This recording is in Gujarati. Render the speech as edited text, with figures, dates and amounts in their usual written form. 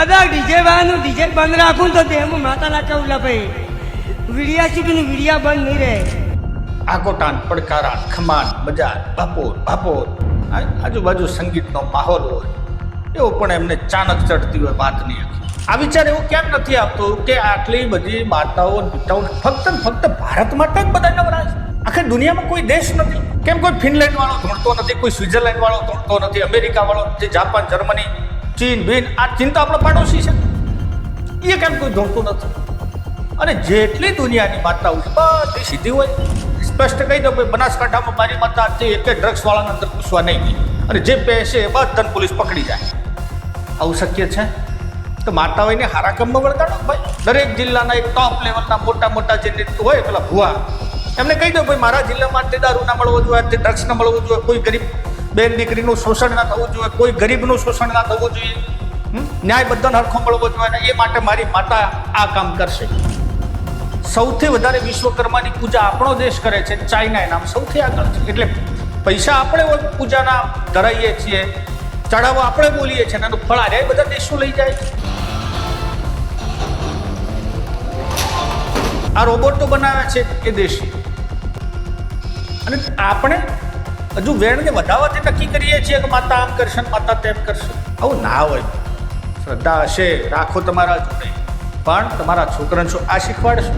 કદાચ ડીજે વાળાનું ડીજે બંધ રાખું તો તેમાં માતાના કવલા ભાઈ વીડિયા ચૂંટણી વીડિયા બંધ નહીં રહે. આકોટાન પડકારાન ખમાન બજાર ભાપોર આજુબાજુ સંગીતનો માહોલ હોય એવો પણ એમને ચાનક ચડતી હોય વાતની આખી. આ વિચાર એવું કેમ નથી આવતો કે આટલી બધી માતાઓ પિતાઓ ફક્ત ને ફક્ત ભારત માટે જ બધા નવરા છે? આખી દુનિયામાં કોઈ દેશ નથી. કેમ કોઈ ફિનલેન્ડ વાળો ધોળતો નથી, કોઈ સ્વિટ્ઝરલેન્ડ વાળો ધોળતો નથી, અમેરિકા વાળો નથી, જાપાન, જર્મની, ચીન, આ ચીન તો આપણો પાડોશી છે, એ કેમ કોઈ ધોળતું નથી? અને જેટલી દુનિયાની માતાઓ છે બધી સીધી હોય. સ્પષ્ટ કહી દો ભાઈ, બનાસકાંઠામાં મારી માતા આજથી એક ડ્રગ્સ વાળાને અંદર પૂછવા નહીં ગઈ અને જે પૈસે એ બધાને પોલીસ પકડી જાય. આવું શક્ય છે? તો માતાઓને હારા કામમાં વળગાડો ભાઈ. દરેક જિલ્લાના એક ટોપ લેવલના મોટા જે નેતૃત્વ હોય પેલા ભુવા, એમને કહી દો ભાઈ મારા જિલ્લામાં તે દારૂ ના મળવો જોઈએ, તે ડ્રગ્સ ના મળવું જોઈએ, કોઈ ગરીબ બેન દીકરીનું શોષણ ના થવું જોઈએ, કોઈ ગરીબનું શોષણ ના થવું જોઈએ, ન્યાય બધાને હરખો મળવો જોઈએ. એ માટે મારી માતા આ કામ કરશે. સૌથી વધારે વિશ્વકર્માની પૂજા આપણો દેશ કરે છે, ચાઇના નામ સૌથી આગળ છે. એટલે પૈસા આપણે પૂજાના ધરાઈએ છીએ, ચડાવો આપણે બોલીએ છીએ, એનું ફળ આ બધા દેશો લઈ જાય છે. આ રોબોટો બનાવ્યા છે એ દેશ, અને આપણે હજુ વેણને વધારવાથી નક્કી કરીએ છીએ કે માતા આમ કરશે માતા તેમ કરશે. આવું ના હોય. શ્રદ્ધા હશે રાખો તમારા જોડે, પણ તમારા છોકરાને શું આ શીખવાડશો?